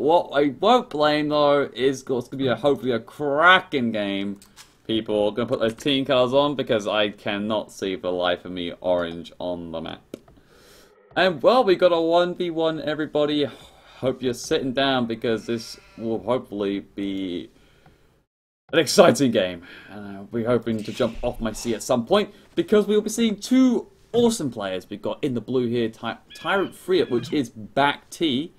What I won't blame though is it's going to be hopefully a cracking game. People are going to put those team colors on because I cannot see for the life of me orange on the map. And well, we got a 1v1 everybody. Hope you're sitting down because this will hopefully be an exciting game. We're hoping to jump off my seat at some point because we'll be seeing two awesome players. We've got in the blue here TyRanT, which is BacT,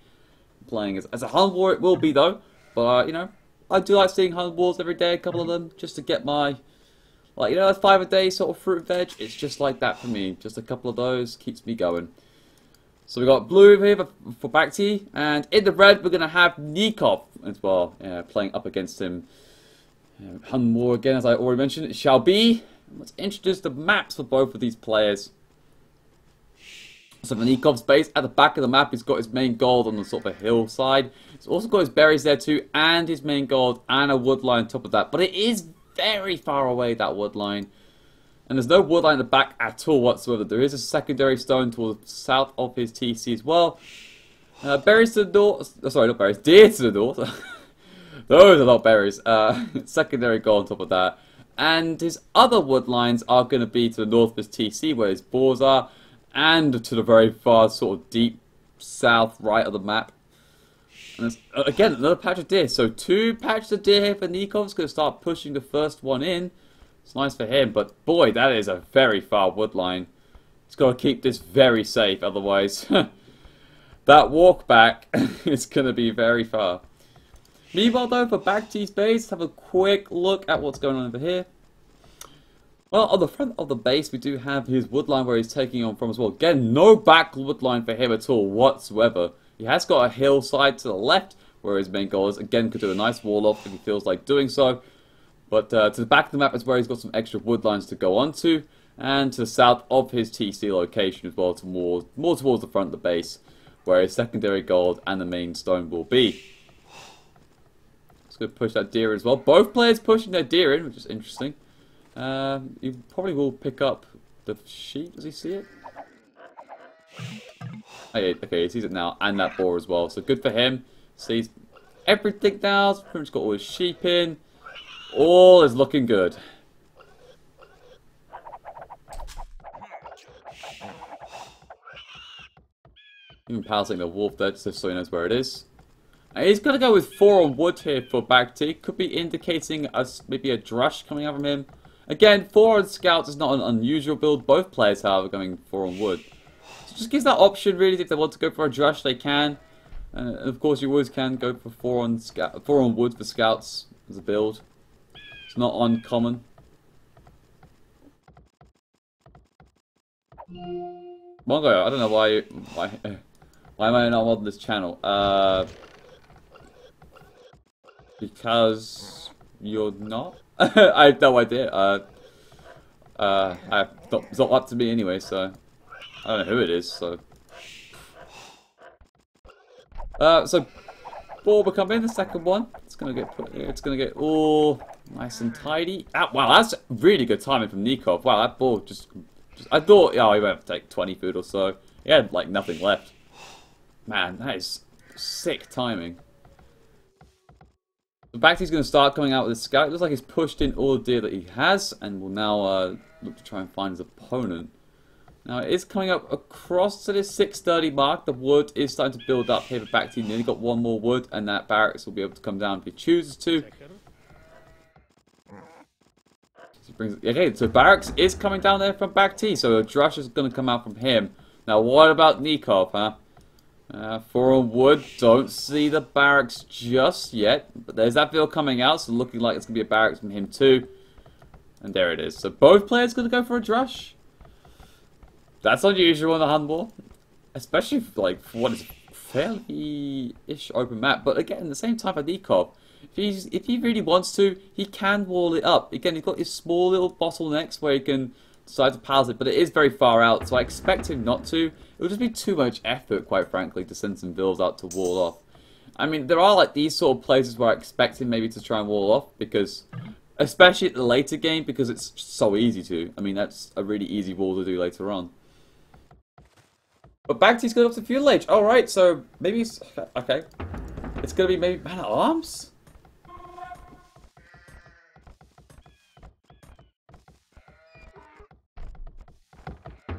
playing as a hunt war. It will be though, but you know, I do like seeing hunt wars every day, a couple of them, just to get my, like, you know, 5 a day sort of fruit and veg. It's just like that for me. Just a couple of those keeps me going. So we got blue here for BacT, and in the red we're gonna have Nicov as well, playing up against him. Hunt war again, as I already mentioned. It shall be. Let's introduce the maps for both of these players. So for Nikov's base, at the back of the map, he's got his main gold on the sort of a hillside. He's also got his berries there too, and his main gold, and a wood line on top of that. But it is very far away, that wood line. And there's no wood line in the back at all whatsoever. There is a secondary stone towards the south of his TC as well. Berries to the north. Sorry, not berries. Deer to the north. Those are not berries. Secondary gold on top of that. And his other wood lines are going to be to the north of his TC, where his boars are. And to the very far, sort of deep south right of the map. And there's, again, another patch of deer. So 2 patches of deer here for Nikov's going to start pushing the first one in. It's nice for him, but boy, that is a very far wood line. He's got to keep this very safe, otherwise that walk back is going to be very far. Meanwhile though, for BacT's base, let's have a quick look at what's going on over here. Well, on the front of the base, we do have his wood line where he's taking on from as well. Again, no back wood line for him at all whatsoever. He has got a hillside to the left where his main goal is. Again, could do a nice wall off if he feels like doing so. But to the back of the map is where he's got some extra wood lines to go onto. And to the south of his TC location as well, to more towards the front of the base, where his secondary gold and the main stone will be. Let's go push that deer as well. Both players pushing their deer in, which is interesting. He probably will pick up the sheep. Does he see it? Oh, yeah, okay, he sees it now. And that boar as well. So good for him. Sees everything now. He's pretty much got all his sheep in. All is looking good. Even passing the wolf there just so he knows where it is. And he's going to go with 4 on wood here for BacT. Could be indicating maybe a drush coming out from him. Again, 4 on scouts is not an unusual build. Both players, however, going 4 on wood. So just gives that option really. If they want to go for a drush, they can. And of course, you always can go for 4 on wood for scouts as a build. It's not uncommon. Mongo, I don't know why am I not on this channel? Because you're not? I have no idea. It's not up to me anyway, so I don't know who it is. So ball will come in the second one. It's gonna get all nice and tidy. Wow, that's really good timing from Nicov. Wow, that ball just I thought, oh, he won't have to take 20 food or so. He had like nothing left. Man, that is sick timing. So BacT's going to start coming out with a scout. It looks like he's pushed in all the deer that he has, and will now look to try and find his opponent. Now it is coming up across to this 630 mark. The wood is starting to build up here for BacT. Nearly got 1 more wood, and that barracks will be able to come down if he chooses to. Okay, so barracks is coming down there from BacT, so a drush is going to come out from him. Now what about Nicov, huh? 4 on wood, don't see the barracks just yet, but there's that build coming out, so looking like it's going to be a barracks from him too. And there it is. So both players going to go for a drush. That's unusual in the hunt war, especially for, like, for what is fairly-ish open map. But again, at the same time for Nicov, if he really wants to, he can wall it up. Again, he's got his small little bottlenecks where he can decide to palace it, but it is very far out, so I expect him not to. It would just be too much effort, quite frankly, to send some builds out to wall off. I mean, there are like these sort of places where I expect him maybe to try and wall off, because, especially at the later game, because it's so easy to. I mean, that's a really easy wall to do later on. But BacT's going up to Feudal Age. Alright, so maybe it's... Okay. It's going to be maybe Man-at-Arms?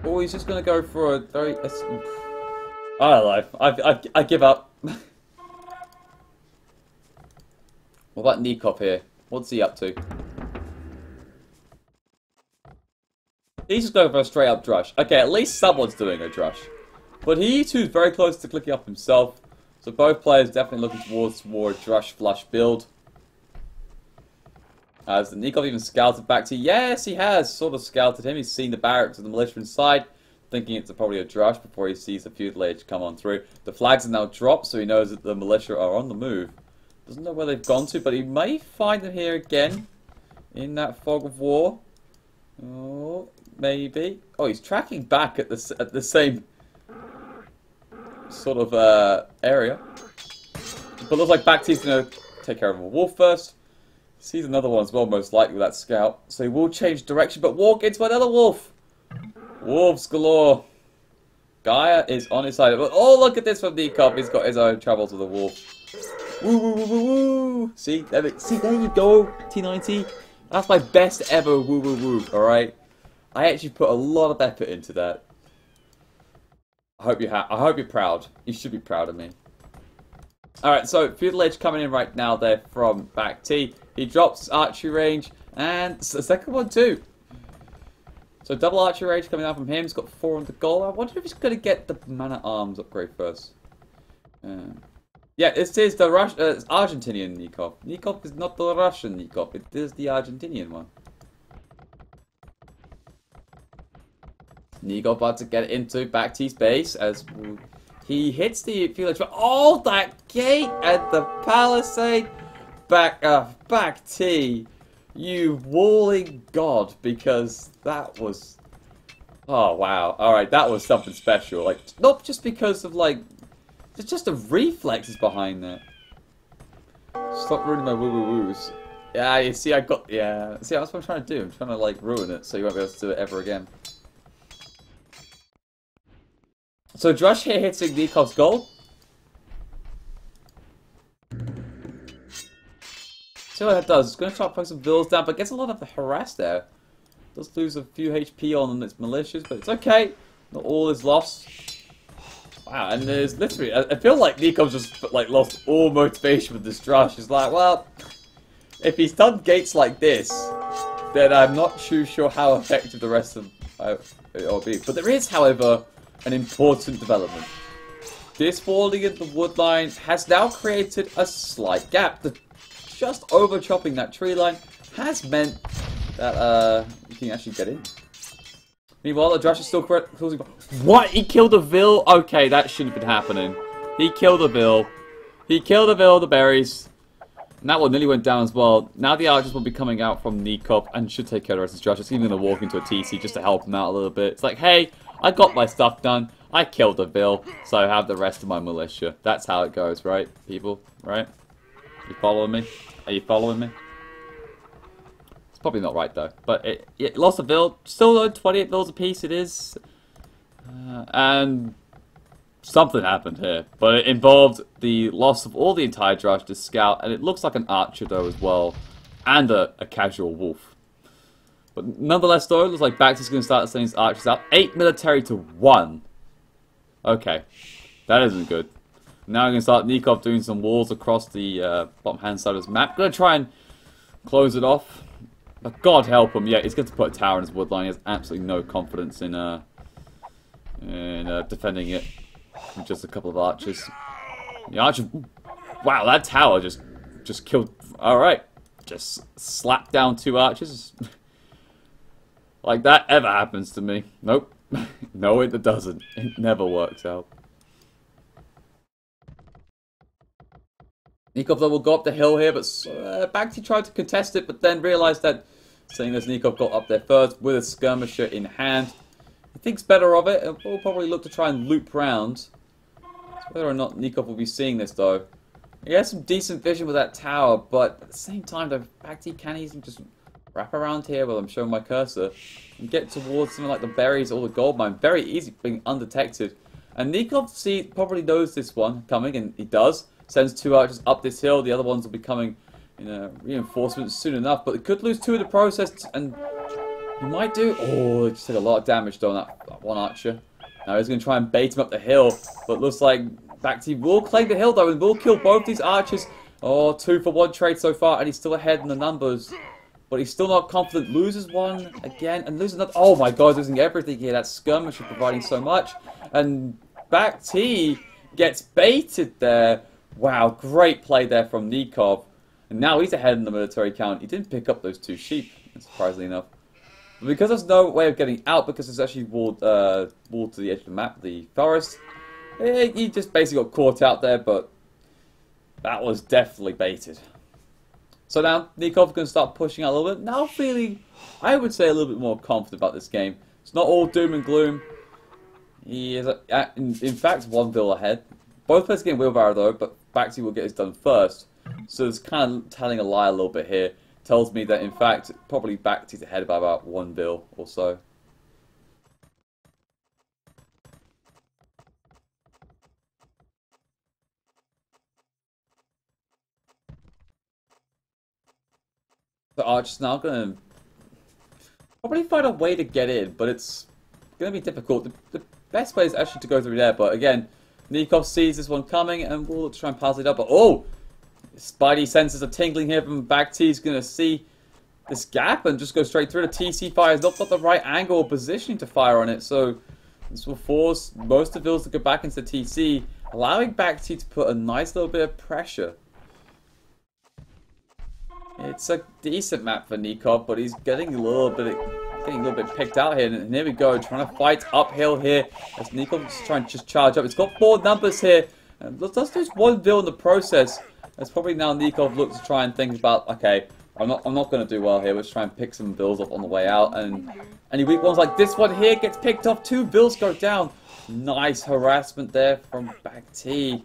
Or he's just going to go for a very... I don't know. I give up. What about Nicov here? What's he up to? He's just going for a straight up drush. Okay, at least someone's doing a drush. But he too's very close to clicking up himself. So both players definitely looking towards more drush flush build. Has Nicov even scouted BacT? Yes, he has sort of scouted him. He's seen the barracks of the militia inside, thinking it's probably a drush before he sees the fuselage come on through. The flags are now dropped, so he knows that the militia are on the move. Doesn't know where they've gone to, but he may find them here again in that fog of war. Oh, maybe. Oh, he's tracking back at the same sort of area. But looks like BacT's gonna take care of a wolf first. Sees another one as well, most likely with that scout. So he will change direction, but walk into another wolf. Wolves galore. Gaia is on his side. But oh, look at this from Nicov. He's got his own troubles with the wolf. Woo, woo, woo, woo, woo. See, there you go, T90. That's my best ever woo, woo, woo. All right. I actually put a lot of effort into that. I hope you're proud. You should be proud of me. All right. So fuselage coming in right now there from BacT. He drops archery range and the second one too. So double archery range coming out from him. He's got 4 on the goal. I wonder if he's going to get the Man-at-Arms upgrade first. Yeah, this is the Argentinian Nicov. Nicov is not the Russian Nicov. It is the Argentinian one. Nicov about to get into BacT's base as he hits the fuselage. Oh, that gate at the palisade. BacT, you walling god, because that was... Oh, wow. Alright, that was something special. Like, not just because of, like... It's just the reflexes behind that. Stop ruining my woo-woo-woos. Yeah, you see, yeah. See, that's what I'm trying to do. I'm trying to, like, ruin it so you won't be able to do it ever again. So, Drush here hits Nikov's goal. See what that does. It's going to try to poke some vills down, but gets a lot of the harass there. Does lose a few HP on its militias, but it's okay. Not all is lost. Wow, and there's literally... I feel like Nikov's just like lost all motivation with this drush. He's like, well, if he's done gates like this, then I'm not too sure how effective the rest of it will be. But there is, however, an important development. This falling in the wood line has now created a slight gap. Just over chopping that tree line has meant that you can actually get in. Meanwhile, the drush is still closing. What? He killed a Vil? Okay, that shouldn't have been happening. He killed a Vil. He killed a Vil, the berries. And that one nearly went down as well. Now the archers will be coming out from Nicov and should take care of the rest of the drush. It's even going to walk into a TC just to help him out a little bit. It's like, hey, I got my stuff done. I killed a Vil, so I have the rest of my militia. That's how it goes, right, people? Right? You following me? Are you following me? It's probably not right though. But it lost a Vil. Still though, 28 Vils apiece it is. And something happened here. But it involved the loss of all the entire drush to scout. And it looks like an archer though as well. And a casual wolf. But nonetheless though, it looks like BacT's going to start sending his archers out. 8 military to 1. Okay. That isn't good. Now I'm going to start Nicov doing some walls across the bottom hand side of this map. Going to try and close it off. But God help him. Yeah, he's going to put a tower in his wood line. He has absolutely no confidence in defending it with just a couple of archers. The archer... Wow, that tower just killed... Alright. Just slapped down 2 archers. Like that ever happens to me. Nope. No, it doesn't. It never works out. Nicov though will go up the hill here, but BacT tried to contest it, but then realised that seeing as Nicov got up there first with a skirmisher in hand, he thinks better of it and will probably look to try and loop round. So whether or not Nicov will be seeing this though. He has some decent vision with that tower, but at the same time though, BacT can easily just wrap around here while I'm showing my cursor and get towards something like the berries or the gold mine. Very easy being undetected. And Nicov probably knows this one coming, and he does. Sends 2 archers up this hill. The other ones will be coming in reinforcements soon enough. But they could lose 2 in the process. And he might do... Oh, it just took a lot of damage though on that one archer. Now he's going to try and bait him up the hill. But looks like BacT will claim the hill though. And will kill both these archers. Oh, 2 for 1 trade so far. And he's still ahead in the numbers. But he's still not confident. Loses one again. And loses another. Oh my god, losing everything here. That skirmish is providing so much. And BacT gets baited there. Wow, great play there from Nicov. And now he's ahead in the military count. He didn't pick up those 2 sheep, surprisingly enough. But because there's no way of getting out, because it's actually walled to the edge of the map, the forest, he just basically got caught out there, but that was definitely baited. So now, Nicov can start pushing out a little bit. Now feeling, I would say, a little bit more confident about this game. It's not all doom and gloom. He is, in fact, 1 bill ahead. Both players getting wheelbarrow though, but BacT will get his done first. So it's kind of telling a lie a little bit here. Tells me that in fact, probably BacT's ahead by about 1 bill or so. The Archer's now going to probably find a way to get in, but it's going to be difficult. The best way is actually to go through there, but again, Nicov sees this one coming and will try and pass it up. But oh! Spidey senses are tingling here from BacT. He's going to see this gap and just go straight through. The TC fire has not got the right angle or positioning to fire on it, so this will force most of the vills to go back into TC, allowing BacT to put a nice little bit of pressure. It's a decent map for Nicov, but he's getting a little bit picked out here. And here we go, trying to fight uphill here as Nicov is trying to just charge up. It's got 4 numbers here, and let's lose 1 bill in the process. It's probably now Nicov looks to try and think about, okay, I'm not going to do well here. Let's try and pick some bills up on the way out. And any weak ones like this one here gets picked off. 2 bills go down. Nice harassment there from BacT.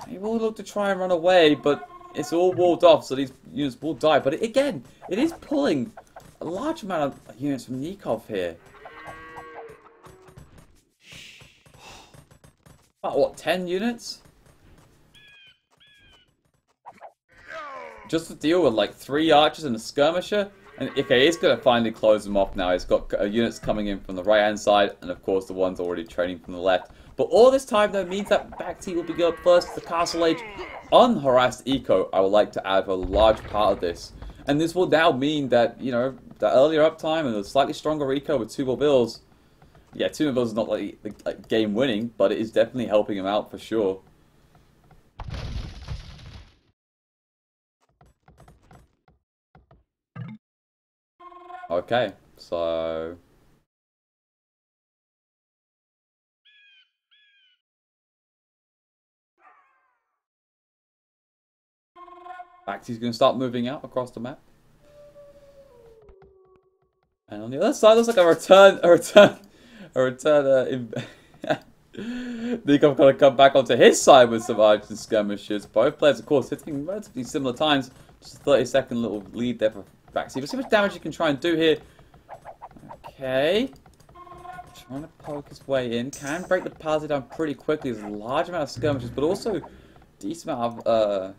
He will look to try and run away, but it's all walled off, so these units will die. But again, it is pulling a large amount of units from Nicov here. About, what, 10 units? Just to deal with like 3 archers and a skirmisher. And okay, he's going to finally close them off now. He's got units coming in from the right hand side, and of course the ones already training from the left. But all this time though means that BacT will be going first to the Castle Age. Unharassed eco, I would like to add a large part of this. And this will now mean that, you know, the earlier uptime and the slightly stronger eco with 2 more bills. Yeah, 2 more bills is not like game winning, but it is definitely helping him out for sure. Okay, so BacT's going to start moving out across the map. And on the other side, looks like a return. Nicov going to come back onto his side with some archers and skirmishers. Both players, of course, hitting relatively similar times. Just a 30-second little lead there for BacT. But see how much damage you can try and do here. Okay. Trying to poke his way in. Can break the palisade down pretty quickly. There's a large amount of skirmishes, but also a decent amount of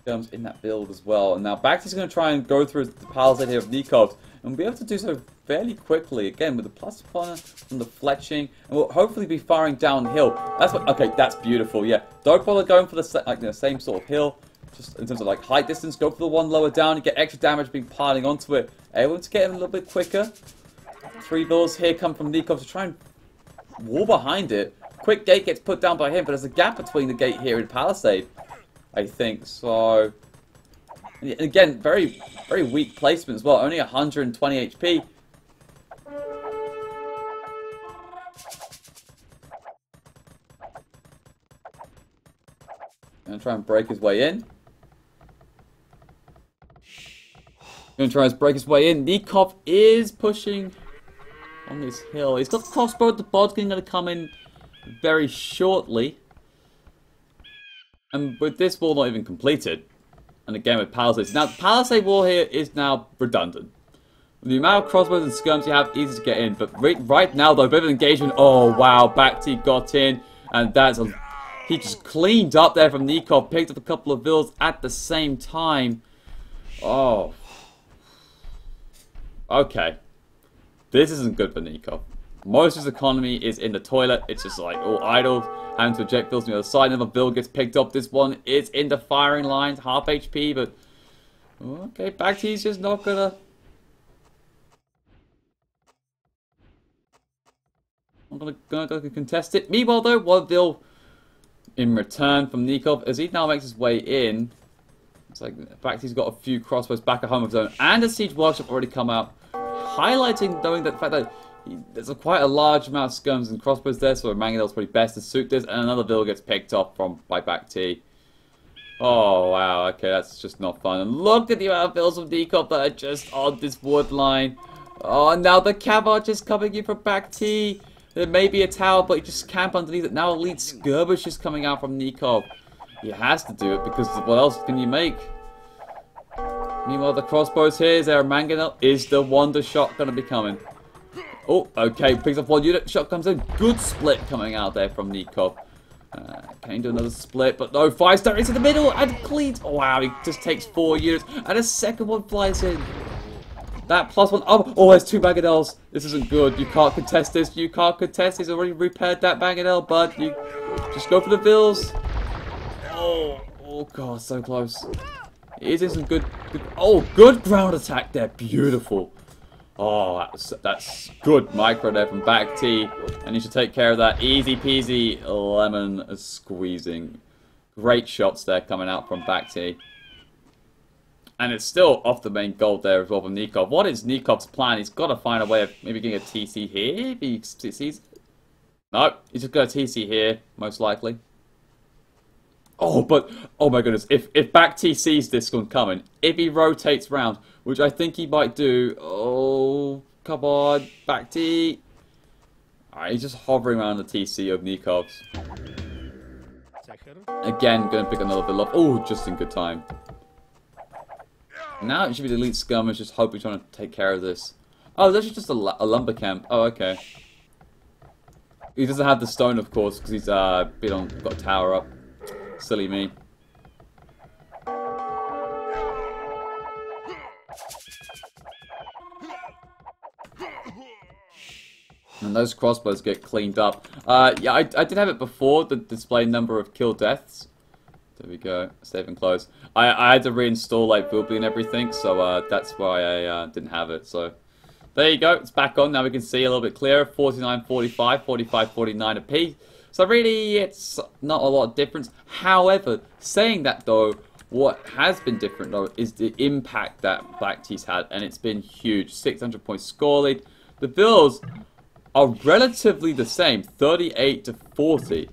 skirms in that build as well. And now BacT's going to try and go through the palisade here of Nicov. And we'll be able to do so fairly quickly. Again, with the +1 from the fletching. And we'll hopefully be firing downhill. That's what. Okay, that's beautiful. Yeah. Don't bother going for the same sort of hill. Just in terms of like height distance, go for the one lower down. You get extra damage being piling onto it. Able to get him a little bit quicker. 3 bills here come from Nicov to try and wall behind it. Quick gate gets put down by him, but there's a gap between the gate here and palisade, I think. So, and again, very weak placement as well. Only 120 HP. Gonna try and break his way in. Gonna try and break his way in. Nicov is pushing on this hill. He's got the crossbow. The bodkin going to come in very shortly. And with this wall not even completed, and again with palisades. Now, the palisade wall here is now redundant. The amount of crossbows and skirms you have, easy to get in. But right now, though, a bit of engagement. Oh, wow. BacT got in. And that's a He just cleaned up there from Nicov, picked up a couple of vills at the same time. Oh. Okay. This isn't good for Nicov. Most of his economy is in the toilet. It's just like all idle, having to eject vills on the other side. Another vill gets picked up. This one is in the firing lines, half HP, but okay, BacT's just not gonna. I'm gonna contest it. Meanwhile, though, one vill in return from Nicov as he now makes his way in. It's like BacT's got a few crossbows back at home of his own, and a siege workshop already come out, highlighting knowing that the fact that there's quite a large amount of skirms and crossbows there, so Mangonel's probably best to suit this, and another vill gets picked up by BacT. Oh wow, okay, that's just not fun. And look at the amount of vills of Nicov that are just on this wood line. Oh, and now the cav is coming in from BacT. There may be a tower, but he just camp underneath it. Now elite skirmish is coming out from Nicov. He has to do it because what else can you make? Meanwhile, the crossbows here. Is there a mangonel? Is the wonder shot going to be coming? Oh, okay. Picks up one unit. Shot comes in. Good split coming out there from Nicov. Can he do another split? But no, fires straight into the middle and cleans. Oh, wow, he just takes 4 units. And a second one flies in. That plus one. Oh, there's 2 mangonels. This isn't good. You can't contest this. You can't contest. He's already repaired that mangonel, bud. You just go for the vills. Oh god, so close. It is some good. Oh, good ground attack there. Beautiful. Oh, that's good micro there from BacT. And you should take care of that. Easy peasy lemon squeezing. Great shots there coming out from BacT. And it's still off the main gold there as well from Nicov. What is Nikov's plan? He's got to find a way of maybe getting a TC here. If he sees. No, he's just got a TC here, most likely. Oh, but, oh my goodness, if BacT sees this one coming, if he rotates round, which I think he might do, oh, come on, BacT. Alright, he's just hovering around the TC of Nikov's. Again, going to pick another vill up. Oh, just in good time. Now it should be the elite skirmish, just hoping trying to take care of this. Oh, it's actually just a lumber camp. Oh, okay. He doesn't have the stone, of course, because he's got a tower up. Silly me. And those crossbows get cleaned up. Yeah, I did have it before, the display number of kill deaths. There we go, save and close. I had to reinstall like Voobly and everything, so that's why I didn't have it. So there you go, it's back on. Now we can see a little bit clearer. 49.45, 45.49 apiece. So really, it's not a lot of difference. However, saying that though, what has been different though is the impact that BacT's had, and it's been huge. 600 point score lead. The vills are relatively the same, 38 to 40.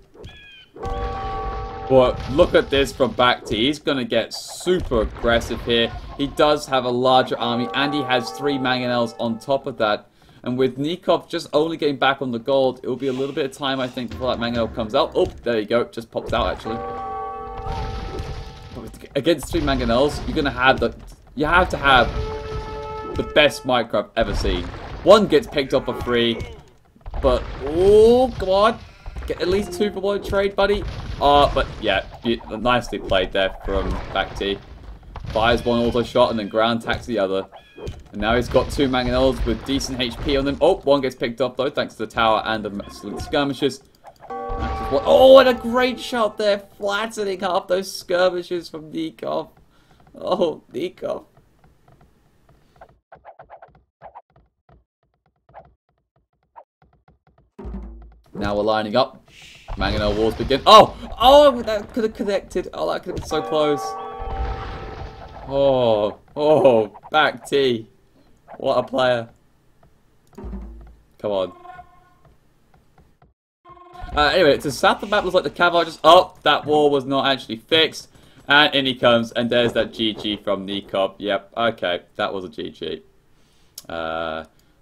But look at this from BacT. He's going to get super aggressive here. He does have a larger army, and he has 3 mangonels on top of that. And with Nicov just only getting back on the gold, it will be a little bit of time, I think, before that mangonel comes out. Oh, there you go. Just popped out, actually. But against 3 mangonels, you're going to have you have to have the best micro I've ever seen. One gets picked up for free, but oh, come on. Get at least 2 for 1 trade, buddy. But yeah, nicely played there from BacT. Fires one auto shot and then ground attacks the other. And now he's got 2 mangonels with decent HP on them. Oh, one gets picked up though, thanks to the tower and the skirmishes. Oh, and a great shot there, flattening half those skirmishes from Nicov. Oh, Nicov. Now we're lining up. Mangonel wars begin. Oh! Oh, that could have connected. Oh, that could have been so close. Oh. Oh, BacT. What a player. Come on. Anyway, to the south of the map looks like the cavalry just... Oh, that wall was not actually fixed. And in he comes, and there's that GG from Nicov. Yep, okay, that was a GG.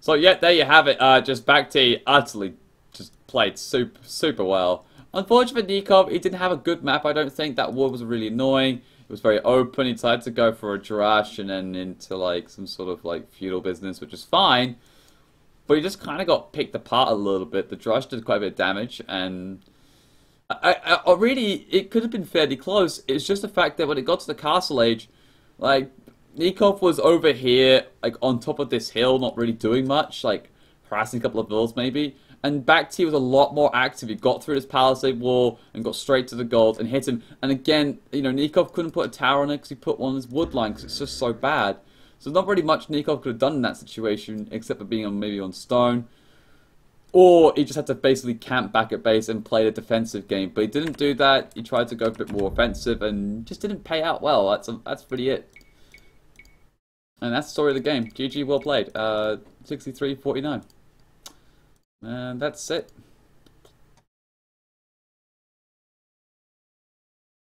So yeah, there you have it. Just BacT utterly just played super well. Unfortunately for Nicov, he didn't have a good map, I don't think. That wall was really annoying. It was very open. He decided to go for a Jarash and then into like some sort of like feudal business, which is fine. But he just kind of got picked apart a little bit. The Jarash did quite a bit of damage, and Really, it could have been fairly close. It's just the fact that when it got to the castle age, like Nicov was over here, like on top of this hill, not really doing much, like harassing a couple of vills maybe. And BacT was a lot more active. He got through his palisade wall and got straight to the gold and hit him. And again, you know, Nicov couldn't put a tower on it because he put one on his wood line because it's just so bad. So not really much Nicov could have done in that situation except for being on maybe on stone. Or he just had to basically camp back at base and play the defensive game. But he didn't do that. He tried to go a bit more offensive and just didn't pay out well. That's really it. And that's the story of the game. GG, well played. 63-49. And that's it.